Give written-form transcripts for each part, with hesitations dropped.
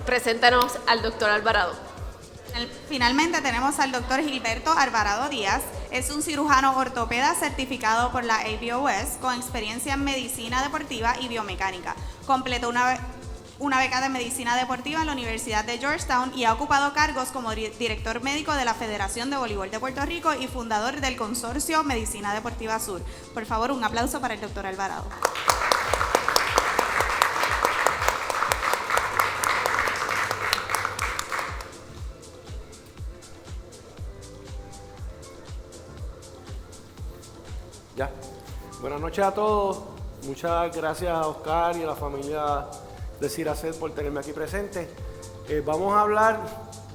Preséntanos al doctor Alvarado. Finalmente tenemos al doctor Gilberto Alvarado Díaz. Es un cirujano ortopeda certificado por la ABOS con experiencia en medicina deportiva y biomecánica. Completó una beca de medicina deportiva en la Universidad de Georgetown y ha ocupado cargos como director médico de la Federación de Voleibol de Puerto Rico y fundador del consorcio Medicina Deportiva Sur. Por favor, un aplauso para el doctor Alvarado. Ya. Buenas noches a todos. Muchas gracias a Oscar y a la familia de Ciracet por tenerme aquí presente. Vamos a hablar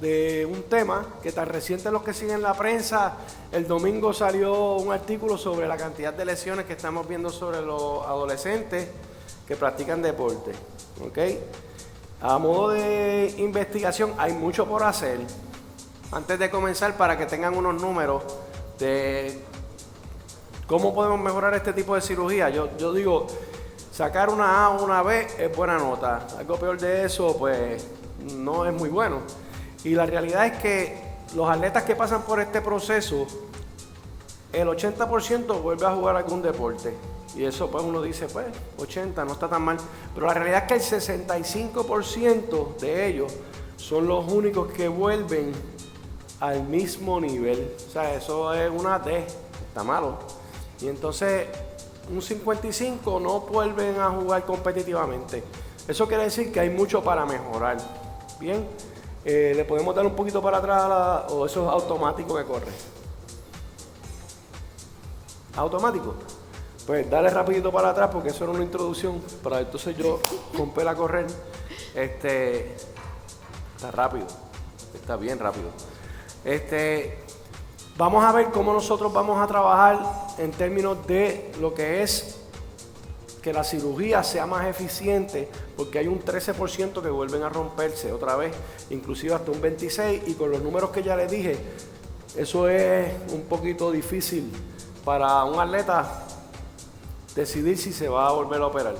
de un tema que tan reciente los que siguen la prensa. El domingo salió un artículo sobre la cantidad de lesiones que estamos viendo sobre los adolescentes que practican deporte. ¿Ok? A modo de investigación hay mucho por hacer. Antes de comenzar, para que tengan unos números de ¿cómo podemos mejorar este tipo de cirugía? Yo digo, sacar una A o una B es buena nota. Algo peor de eso, pues, no es muy bueno. Y la realidad es que los atletas que pasan por este proceso, el 80% vuelve a jugar algún deporte. Y eso, pues, uno dice, pues, 80, no está tan mal. Pero la realidad es que el 65% de ellos son los únicos que vuelven al mismo nivel. O sea, eso es una D, está malo. Y entonces un 55 no vuelven a jugar competitivamente. Eso quiere decir que hay mucho para mejorar. Bien, le podemos dar un poquito para atrás o eso es automático que corre. ¿Automático? Pues dale rapidito para atrás porque eso era una introducción para entonces yo romper a correr. Está rápido, está bien rápido. Vamos a ver cómo nosotros vamos a trabajar en términos de lo que es que la cirugía sea más eficiente, porque hay un 13% que vuelven a romperse otra vez, inclusive hasta un 26%, y con los números que ya les dije, eso es un poquito difícil para un atleta decidir si se va a volver a operar.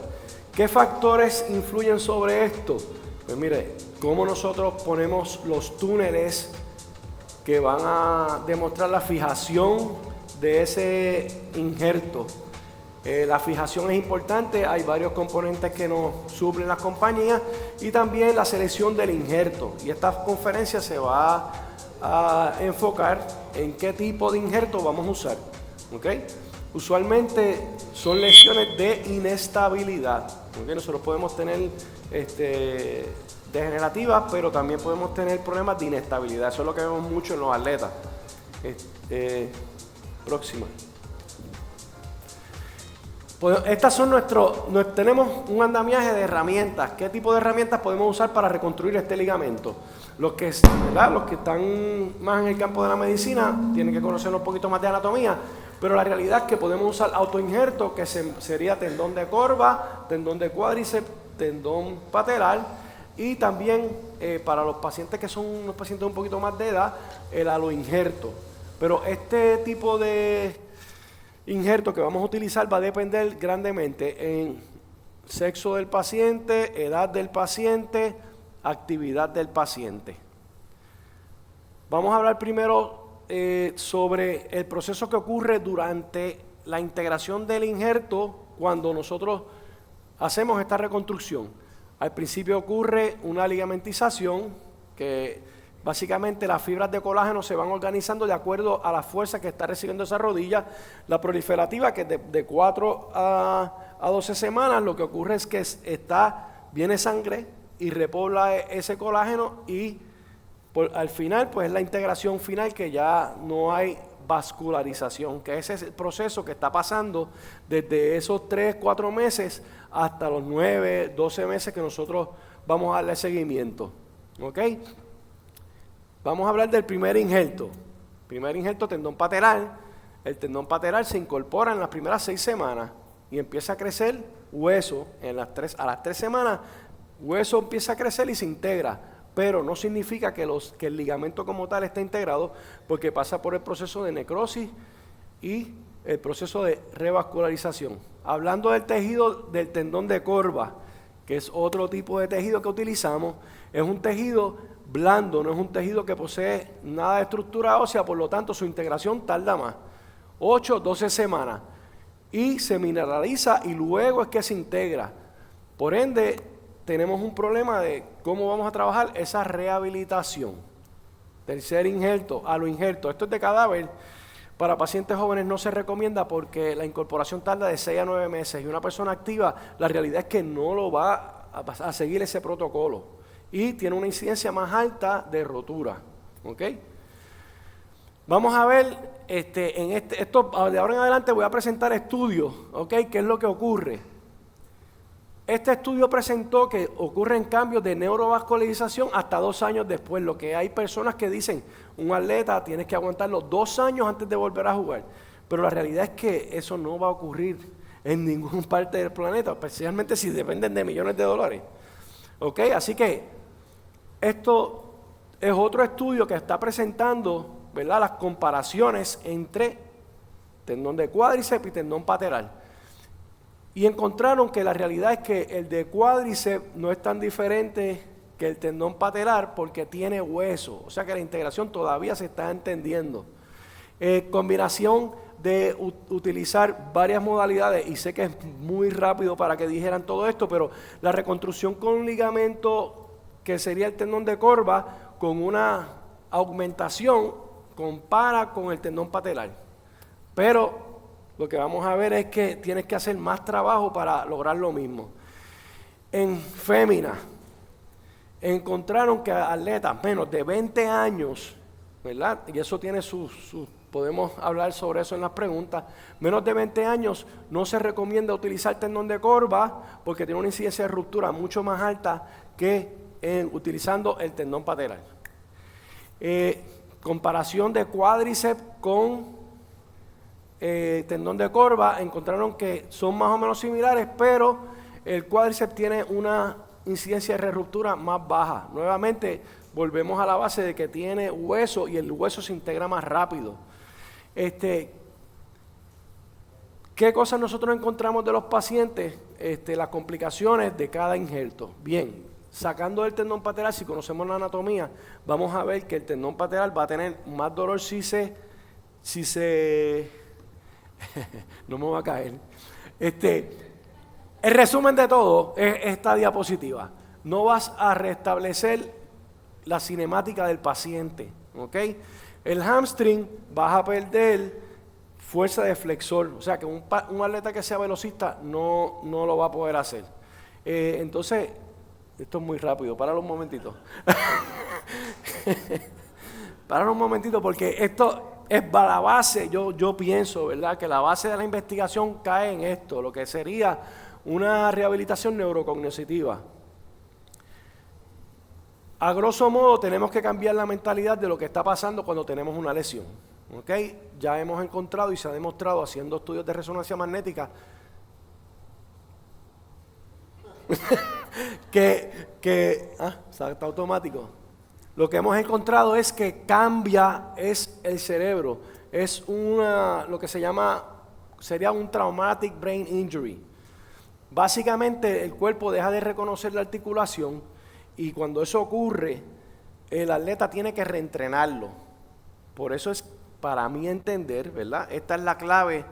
¿Qué factores influyen sobre esto? Pues mire, cómo nosotros ponemos los túneles que van a demostrar la fijación de ese injerto. La fijación es importante, hay varios componentes que nos suplen las compañías y también la selección del injerto. Y esta conferencia se va a enfocar en qué tipo de injerto vamos a usar. ¿Okay? Usualmente son lesiones de inestabilidad. ¿Okay? Nosotros podemos tener degenerativas, pero también podemos tener problemas de inestabilidad. Eso es lo que vemos mucho en los atletas. Próxima. Pues estas son tenemos un andamiaje de herramientas. ¿Qué tipo de herramientas podemos usar para reconstruir este ligamento? Los que están más en el campo de la medicina tienen que conocer un poquito más de anatomía, pero la realidad es que podemos usar autoinjerto, que sería tendón de corva, tendón de cuádriceps, tendón patelar. Y también para los pacientes que son unos pacientes un poquito más de edad, el aloinjerto. Pero este tipo de injerto que vamos a utilizar va a depender grandemente en sexo del paciente, edad del paciente, actividad del paciente. Vamos a hablar primero sobre el proceso que ocurre durante la integración del injerto cuando nosotros hacemos esta reconstrucción. Al principio ocurre una ligamentización que básicamente las fibras de colágeno se van organizando de acuerdo a la fuerza que está recibiendo esa rodilla. La proliferativa, que es de 4 a 12 semanas, lo que ocurre es que viene sangre y repobla ese colágeno y al final pues es la integración final que ya no hay vascularización, que ese es el proceso que está pasando desde esos 3-4 meses hasta los 9-12 meses que nosotros vamos a darle seguimiento. ¿Ok? Vamos a hablar del primer injerto. Primer injerto, tendón patelar. El tendón patelar se incorpora en las primeras 6 semanas y empieza a crecer hueso. A las 3 semanas, hueso empieza a crecer y se integra. Pero no significa que el ligamento como tal esté integrado, porque pasa por el proceso de necrosis y el proceso de revascularización. Hablando del tejido del tendón de corva, que es otro tipo de tejido que utilizamos, es un tejido blando, no es un tejido que posee nada de estructura ósea, por lo tanto su integración tarda más, 8, 12 semanas, y se mineraliza y luego es que se integra. Por ende, tenemos un problema de cómo vamos a trabajar esa rehabilitación. Tercer injerto, aloinjerto. Esto es de cadáver. Para pacientes jóvenes no se recomienda porque la incorporación tarda de 6 a 9 meses y una persona activa, la realidad es que no lo va a seguir ese protocolo y tiene una incidencia más alta de rotura. ¿Ok? Vamos a ver, esto de ahora en adelante voy a presentar estudios, ¿ok? ¿Qué es lo que ocurre? Este estudio presentó que ocurren cambios de neurovascularización hasta 2 años después, lo que hay personas que dicen, un atleta tienes que aguantarlo 2 años antes de volver a jugar, pero la realidad es que eso no va a ocurrir en ninguna parte del planeta, especialmente si dependen de millones de dólares. ¿Ok? Así que esto es otro estudio que está presentando, ¿verdad?, las comparaciones entre tendón de cuádriceps y tendón patelar. Y encontraron que la realidad es que el de cuádriceps no es tan diferente que el tendón patelar porque tiene hueso, o sea que la integración todavía se está entendiendo. Combinación de utilizar varias modalidades, y sé que es muy rápido para que dijeran todo esto, pero la reconstrucción con ligamento, que sería el tendón de corva, con una augmentación, compara con el tendón patelar. Pero lo que vamos a ver es que tienes que hacer más trabajo para lograr lo mismo. En féminas, encontraron que atletas menos de 20 años, ¿verdad? Y eso tiene podemos hablar sobre eso en las preguntas, menos de 20 años no se recomienda utilizar tendón de corva porque tiene una incidencia de ruptura mucho más alta que utilizando el tendón patelar. Comparación de cuádriceps con tendón de corva, encontraron que son más o menos similares, pero el cuádriceps tiene una incidencia de ruptura más baja. Nuevamente, volvemos a la base de que tiene hueso y el hueso se integra más rápido. ¿Qué cosas nosotros encontramos de los pacientes? Las complicaciones de cada injerto. Bien, sacando el tendón patelar, si conocemos la anatomía, vamos a ver que el tendón patelar va a tener más dolor si se no me va a caer. El resumen de todo es esta diapositiva. No vas a restablecer la cinemática del paciente, ¿ok? El hamstring vas a perder fuerza de flexor, o sea que un atleta que sea velocista no lo va a poder hacer. Entonces, esto es muy rápido, páralo un momentito. Páralo un momentito porque esto es la base, yo pienso, ¿verdad?, que la base de la investigación cae en esto, lo que sería una rehabilitación neurocognitiva. A grosso modo, tenemos que cambiar la mentalidad de lo que está pasando cuando tenemos una lesión. ¿Okay? Ya hemos encontrado y se ha demostrado haciendo estudios de resonancia magnética está automático. Lo que hemos encontrado es que cambia es el cerebro, es lo que sería un traumatic brain injury. Básicamente el cuerpo deja de reconocer la articulación y cuando eso ocurre, el atleta tiene que reentrenarlo. Por eso es, para mí entender, ¿verdad? Esta es la clave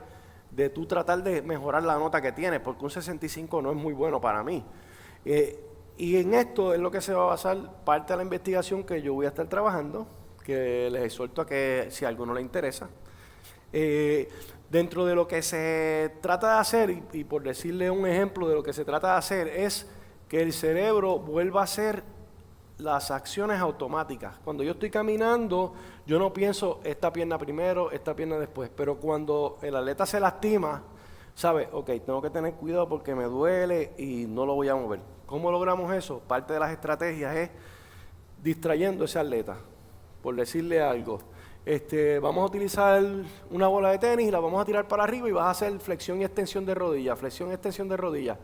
de tú tratar de mejorar la nota que tienes, porque un 65 no es muy bueno para mí. Y en esto es lo que se va a basar parte de la investigación que yo voy a estar trabajando, que les exhorto a que si a alguno le interesa. Dentro de lo que se trata de hacer, y por decirle un ejemplo de lo que se trata de hacer, es que el cerebro vuelva a hacer las acciones automáticas. Cuando yo estoy caminando, yo no pienso esta pierna primero, esta pierna después, pero cuando el atleta se lastima, sabe, ok, tengo que tener cuidado porque me duele y no lo voy a mover. ¿Cómo logramos eso? Parte de las estrategias es distrayendo a ese atleta, por decirle algo. Vamos a utilizar una bola de tenis y la vamos a tirar para arriba y vas a hacer flexión y extensión de rodilla, flexión y extensión de rodilla.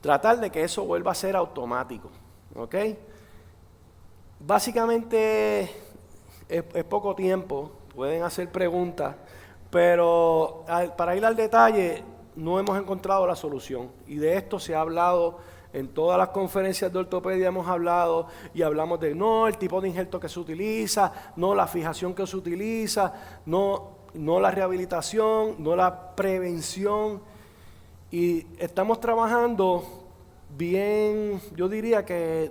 Tratar de que eso vuelva a ser automático, ¿ok? Básicamente es poco tiempo, pueden hacer preguntas, pero para ir al detalle no hemos encontrado la solución y de esto se ha hablado en todas las conferencias de ortopedia hemos hablado y hablamos de no el tipo de injerto que se utiliza, no la fijación que se utiliza, no la rehabilitación, no la prevención. Y estamos trabajando bien, yo diría que,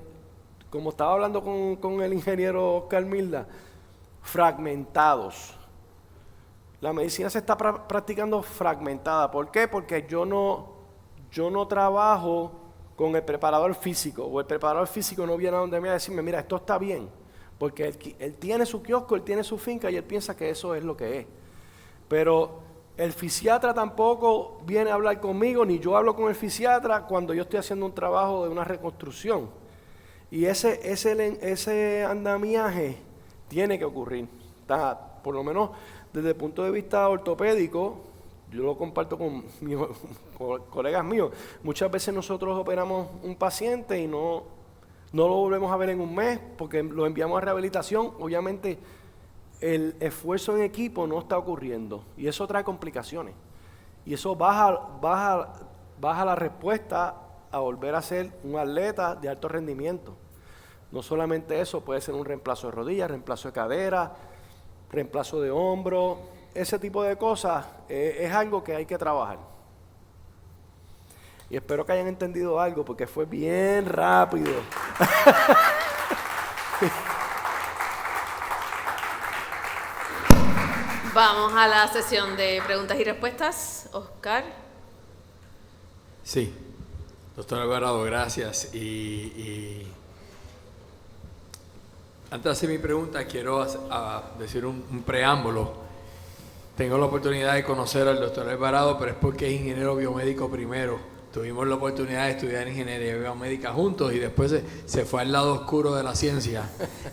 como estaba hablando con el ingeniero Oscar Milda, fragmentados. La medicina se está practicando fragmentada. ¿Por qué? Porque yo no trabajo con el preparador físico, o el preparador físico no viene a donde me a decirme, mira, esto está bien, porque él tiene su kiosco, él tiene su finca y él piensa que eso es lo que es. Pero el fisiatra tampoco viene a hablar conmigo, ni yo hablo con el fisiatra cuando yo estoy haciendo un trabajo de una reconstrucción. Y ese andamiaje tiene que ocurrir. Por lo menos desde el punto de vista ortopédico, yo lo comparto con mis colegas míos. Muchas veces nosotros operamos un paciente y no lo volvemos a ver en un mes porque lo enviamos a rehabilitación. Obviamente el esfuerzo en equipo no está ocurriendo y eso trae complicaciones. Y eso baja la respuesta a volver a ser un atleta de alto rendimiento. No solamente eso, puede ser un reemplazo de rodilla, reemplazo de cadera, reemplazo de hombro, ese tipo de cosas es algo que hay que trabajar. Y espero que hayan entendido algo porque fue bien rápido. Vamos a la sesión de preguntas y respuestas. Oscar. Sí, doctor Alvarado, gracias. Y antes de hacer mi pregunta, quiero decir un preámbulo. Tengo la oportunidad de conocer al doctor Alvarado, pero es porque es ingeniero biomédico primero. Tuvimos la oportunidad de estudiar ingeniería biomédica juntos y después se fue al lado oscuro de la ciencia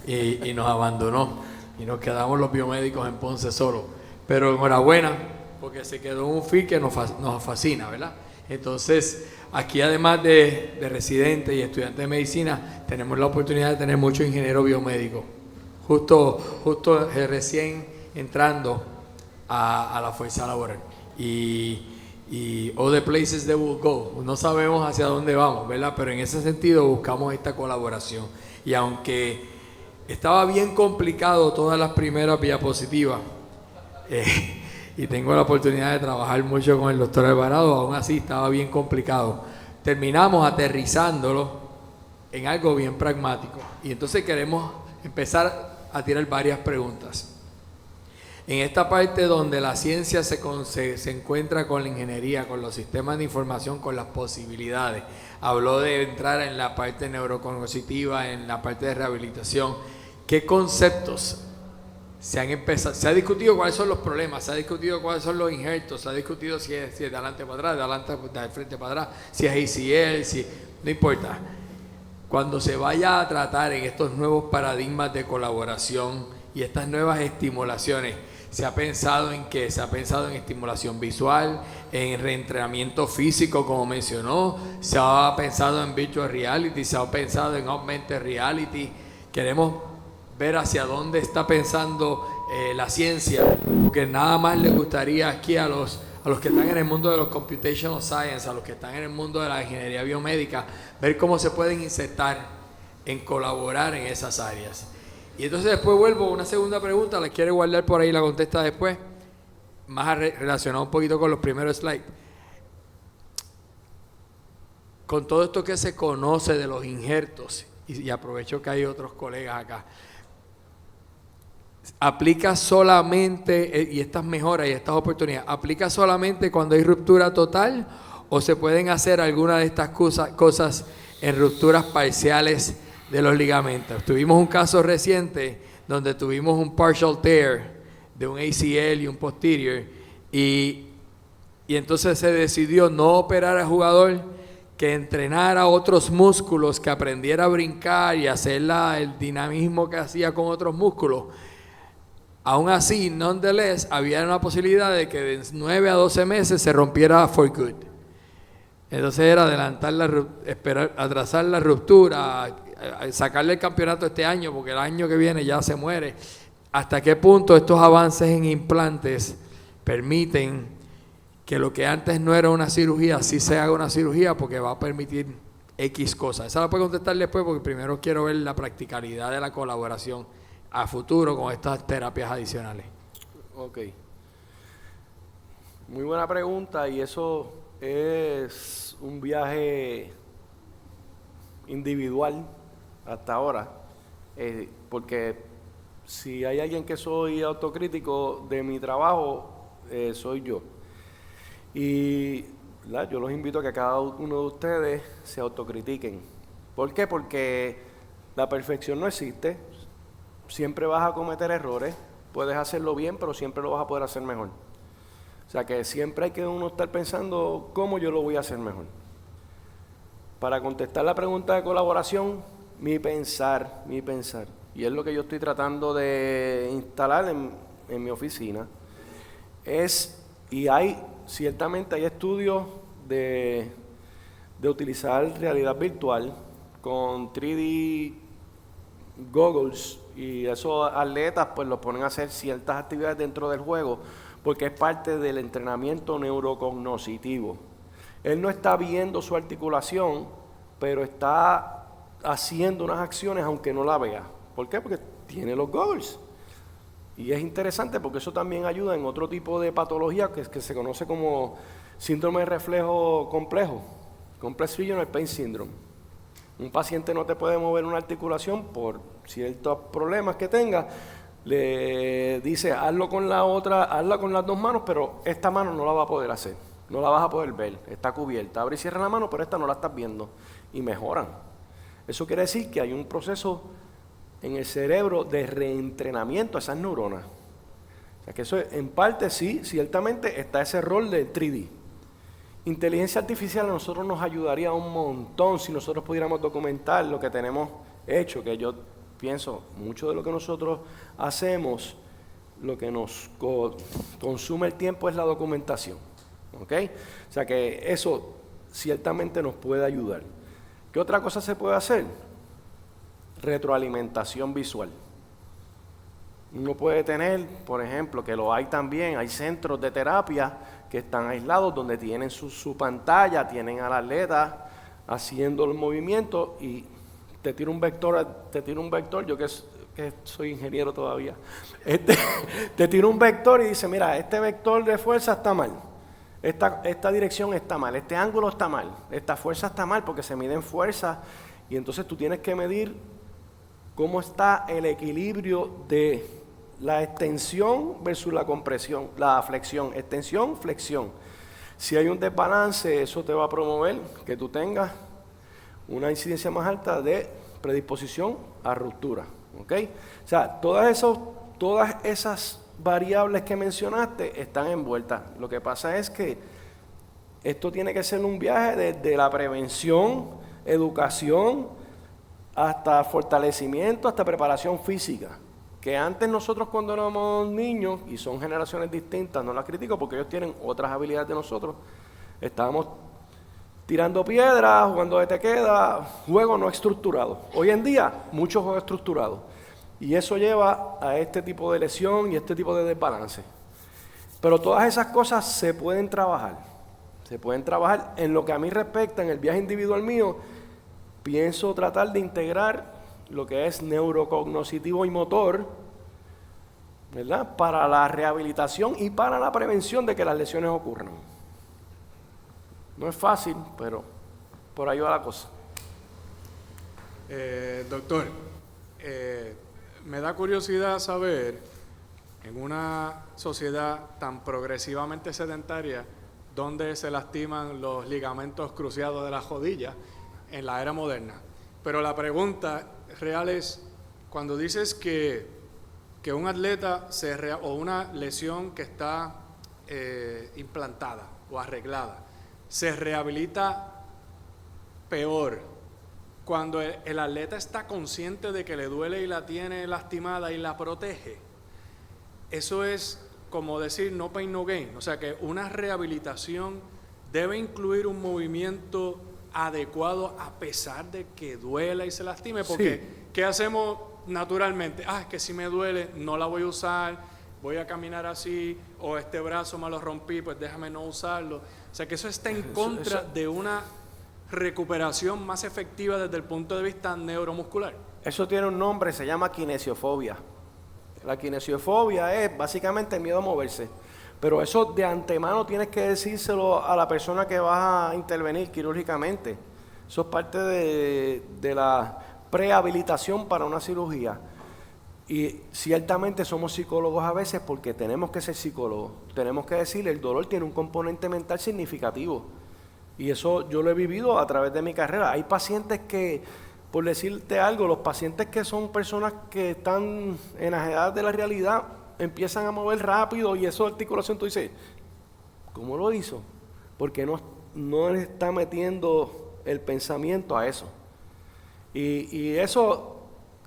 y nos abandonó. Y nos quedamos los biomédicos en Ponce solos. Pero enhorabuena, porque se quedó un fit que nos fascina, ¿verdad? Entonces, aquí además de residentes y estudiantes de medicina, tenemos la oportunidad de tener muchos ingenieros biomédicos. Justo recién entrando a la fuerza laboral. Y all the places they will go. No sabemos hacia dónde vamos, ¿verdad? Pero en ese sentido buscamos esta colaboración. Y aunque estaba bien complicado todas las primeras diapositivas, y tengo la oportunidad de trabajar mucho con el doctor Alvarado, aún así estaba bien complicado. Terminamos aterrizándolo en algo bien pragmático. Y entonces queremos empezar a tirar varias preguntas. En esta parte donde la ciencia se encuentra con la ingeniería, con los sistemas de información, con las posibilidades. Habló de entrar en la parte neurocognitiva, en la parte de rehabilitación. ¿Qué conceptos se han empezado? Se ha discutido cuáles son los problemas, se ha discutido cuáles son los injertos, se ha discutido si es de adelante para atrás, de frente para atrás, si es ACL, no importa. Cuando se vaya a tratar en estos nuevos paradigmas de colaboración y estas nuevas estimulaciones, se ha pensado en qué, se ha pensado en estimulación visual, en reentrenamiento físico, como mencionó, se ha pensado en virtual reality, se ha pensado en augmented reality. Queremos ver hacia dónde está pensando la ciencia, porque nada más le gustaría aquí a los que están en el mundo de los computational science, a los que están en el mundo de la ingeniería biomédica, ver cómo se pueden insertar en colaborar en esas áreas. Y entonces después vuelvo a una segunda pregunta, la quiero guardar por ahí, la contesta después, más relacionado un poquito con los primeros slides. Con todo esto que se conoce de los injertos, y aprovecho que hay otros colegas acá, aplica solamente, y estas mejoras y estas oportunidades, aplica solamente cuando hay ruptura total, o se pueden hacer algunas de estas cosas en rupturas parciales de los ligamentos. Tuvimos un caso reciente donde tuvimos un partial tear de un ACL y un posterior, y entonces se decidió no operar al jugador, que entrenara otros músculos, que aprendiera a brincar y hacer el dinamismo que hacía con otros músculos. Aún así, nonetheless, había una posibilidad de que de 9 a 12 meses se rompiera for good. Entonces era atrasar la ruptura, sacarle el campeonato este año, porque el año que viene ya se muere. ¿Hasta qué punto estos avances en implantes permiten que lo que antes no era una cirugía, sí se haga una cirugía, porque va a permitir X cosas. Esa la puedo contestar después porque primero quiero ver la practicalidad de la colaboración a futuro con estas terapias adicionales. Ok. Muy buena pregunta, y eso es un viaje individual hasta ahora, porque si hay alguien que soy autocrítico de mi trabajo, soy yo. Y ¿verdad? Yo los invito a que cada uno de ustedes se autocritiquen. ¿Por qué? Porque la perfección no existe. Siempre vas a cometer errores. Puedes hacerlo bien, pero siempre lo vas a poder hacer mejor. O sea que siempre hay que uno estar pensando cómo yo lo voy a hacer mejor. Para contestar la pregunta de colaboración, mi pensar. Y es lo que yo estoy tratando de instalar en mi oficina. Ciertamente hay estudios de utilizar realidad virtual con 3D goggles, y esos atletas pues los ponen a hacer ciertas actividades dentro del juego porque es parte del entrenamiento neurocognoscitivo. Él no está viendo su articulación, pero está haciendo unas acciones aunque no la vea. ¿Por qué? Porque tiene los goggles. Y es interesante porque eso también ayuda en otro tipo de patología que se conoce como síndrome de reflejo complejo, Complex Regional Pain Syndrome. Un paciente no te puede mover una articulación por ciertos problemas que tenga, le dice hazlo con la otra, hazla con las dos manos, pero esta mano no la va a poder hacer, no la vas a poder ver, está cubierta, abre y cierra la mano, pero esta no la estás viendo, y mejoran. Eso quiere decir que hay un proceso en el cerebro de reentrenamiento a esas neuronas. O sea que eso en parte sí, ciertamente está ese rol del 3D. Inteligencia artificial a nosotros nos ayudaría un montón si nosotros pudiéramos documentar lo que tenemos hecho, que yo pienso, mucho de lo que nosotros hacemos, lo que nos consume el tiempo es la documentación. ¿Ok? O sea que eso ciertamente nos puede ayudar. ¿Qué otra cosa se puede hacer? Retroalimentación visual. Uno puede tener, por ejemplo, que lo hay también, hay centros de terapia que están aislados donde tienen su pantalla, tienen al atleta haciendo el movimiento y te tira un vector, yo que soy ingeniero todavía, te tira un vector y dice, mira, este vector de fuerza está mal, esta dirección está mal, este ángulo está mal, esta fuerza está mal porque se miden fuerza, y entonces tú tienes que medir cómo está el equilibrio de la extensión versus la compresión, la flexión, extensión, flexión. Si hay un desbalance, eso te va a promover que tú tengas una incidencia más alta de predisposición a ruptura. ¿Ok? O sea, todas esas variables que mencionaste están envueltas. Lo que pasa es que esto tiene que ser un viaje desde la prevención, educación, hasta fortalecimiento, hasta preparación física. Que antes nosotros cuando éramos niños, y son generaciones distintas, no las critico porque ellos tienen otras habilidades de nosotros, estábamos tirando piedras, jugando de te queda, juego no estructurado. Hoy en día, mucho juego estructurado. Y eso lleva a este tipo de lesión y este tipo de desbalance. Pero todas esas cosas se pueden trabajar. Se pueden trabajar. En lo que a mí respecta, en el viaje individual mío, pienso tratar de integrar lo que es neurocognoscitivo y motor, ¿verdad? Para la rehabilitación y para la prevención de que las lesiones ocurran. No es fácil, pero por ahí va la cosa. Doctor, me da curiosidad saber, en una sociedad tan progresivamente sedentaria, dónde se lastiman los ligamentos cruciados de las rodillas en la era moderna. Pero la pregunta real es, cuando dices que un atleta o una lesión que está implantada o arreglada, se rehabilita peor cuando el atleta está consciente de que le duele y la tiene lastimada y la protege. Eso es como decir no pain, no gain. O sea que una rehabilitación debe incluir un movimiento adecuado a pesar de que duela y se lastime, porque sí. ¿Qué hacemos naturalmente? Es que si me duele no la voy a usar, voy a caminar así, o este brazo me lo rompí, pues déjame no usarlo. O sea que eso está en contra de una recuperación más efectiva desde el punto de vista neuromuscular? Eso tiene un nombre, se llama kinesiofobia. La kinesiofobia es básicamente el miedo a moverse. Pero eso de antemano tienes que decírselo a la persona que vas a intervenir quirúrgicamente. Eso es parte de la prehabilitación para una cirugía. Y ciertamente somos psicólogos a veces porque tenemos que ser psicólogos. Tenemos que decirle, el dolor tiene un componente mental significativo. Y eso yo lo he vivido a través de mi carrera. Hay pacientes que, por decirte algo, los pacientes que son personas que están enajenadas de la realidad, empiezan a mover rápido y eso de articulación, tú dices, ¿cómo lo hizo? Porque no le está metiendo el pensamiento a eso. Y eso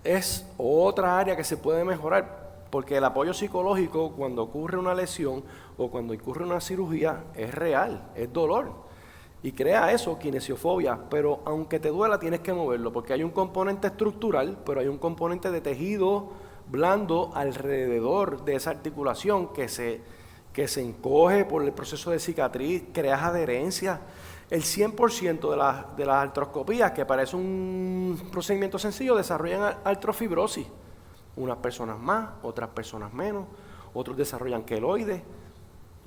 es otra área que se puede mejorar, porque el apoyo psicológico cuando ocurre una lesión o cuando ocurre una cirugía es real, es dolor. Y crea eso, kinesiofobia, pero aunque te duela tienes que moverlo, porque hay un componente estructural, pero hay un componente de tejido blando alrededor de esa articulación que se encoge por el proceso de cicatriz, creas adherencia. El 100% de las artroscopías, que parece un procedimiento sencillo, desarrollan artrofibrosis. Unas personas más, otras personas menos, otros desarrollan queloides.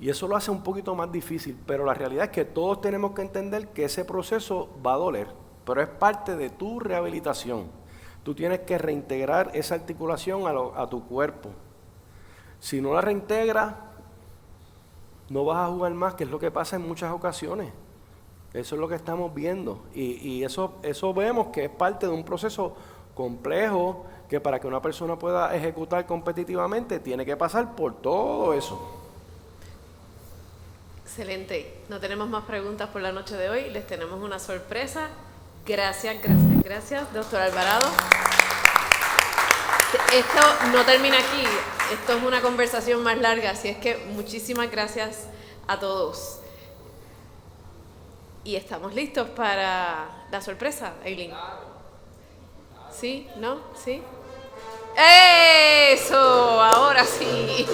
Y eso lo hace un poquito más difícil, pero la realidad es que todos tenemos que entender que ese proceso va a doler, pero es parte de tu rehabilitación. Tú tienes que reintegrar esa articulación a tu cuerpo. Si no la reintegras, no vas a jugar más, que es lo que pasa en muchas ocasiones. Eso es lo que estamos viendo. Y eso vemos que es parte de un proceso complejo, que para que una persona pueda ejecutar competitivamente, tiene que pasar por todo eso. Excelente. No tenemos más preguntas por la noche de hoy. Les tenemos una sorpresa. Gracias, doctor Alvarado. Esto no termina aquí. Esto es una conversación más larga, así es que muchísimas gracias a todos. Y estamos listos para la sorpresa, Eileen. ¿Sí? ¿No? ¿Sí? ¡Eso! Ahora sí.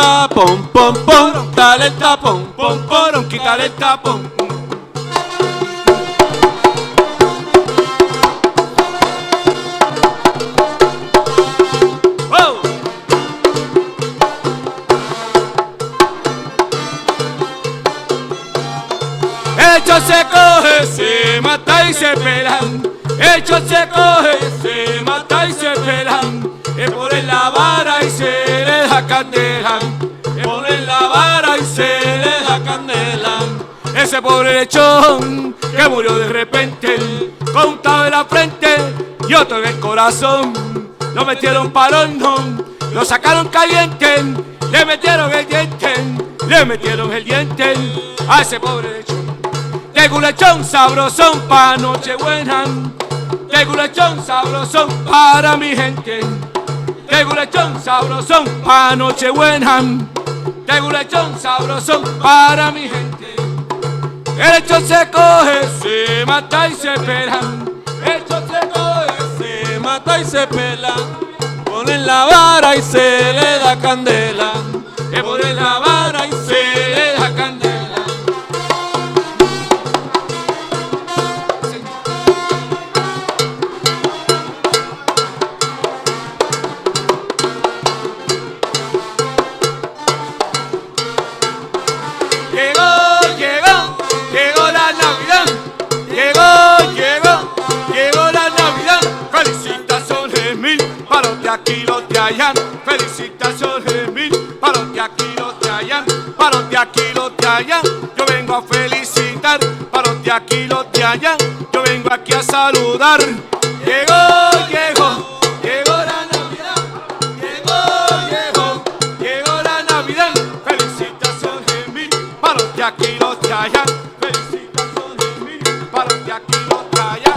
tapón, pom, pom, dale el tapón, pom, pom, quítale el tapón. El shot se coge, se mata y se pelan. El shot se coge, se mata y se pelan. Le ponen la vara y se le da candela. Le ponen la vara y se le da candela. Ese pobre lechón que murió de repente, con un tabo en la frente y otro en el corazón. Lo metieron para horno, lo sacaron caliente, le metieron el diente, le metieron el diente a ese pobre lechón. Tengo un lechón sabrosón pa' Nochebuena. Tengo un lechón sabrosón para mi gente. Tengo un lechón sabrosón pa' Nochebuena. Tengo un lechón sabrosón para mi gente. El lechón se coge, se mata y se pela. El lechón se coge, se mata y se pela. Ponen la vara y se le da candela. Le ponen la vara y se le da candela. Aquí los de allá, felicitaciones mil, para los de aquí los de allá, para los de aquí los de allá, yo vengo a felicitar, para los de aquí los de allá, yo vengo aquí a saludar. Llegó la Navidad, llegó la Navidad, felicitaciones mil, para los de aquí los de allá, felicitaciones mil, para los de aquí los de allá.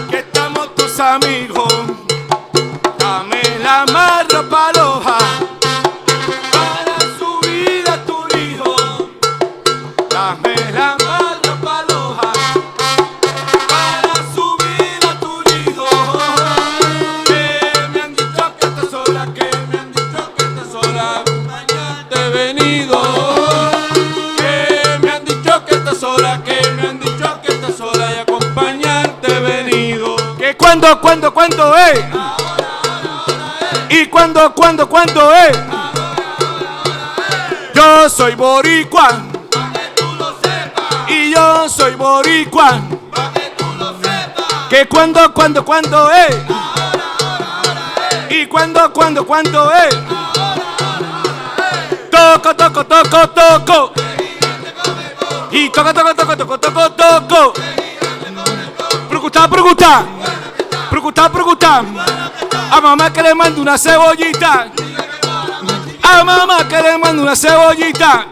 Que estamos tus amigos. Dame la más ropa loja para subir a tu hijo. Dame la más ropa loja para subir a tu hijo. Que me han dicho que estás sola, que me han dicho que estás sola. Mañana te he venido. Que me han dicho que estás sola, que me han dicho que estás sola y acompañarte he venido. Que cuando, y cuando, ¿eh? Yo soy boricua, Pa' que tú lo sepas, y yo soy boricua. pa' que tú lo sepas. Que cuando, ¿eh? Y cuando, ¿eh? Toco. Y toco. Pregunta. A mamá que le mando una cebollita. A mamá que le mando una cebollita.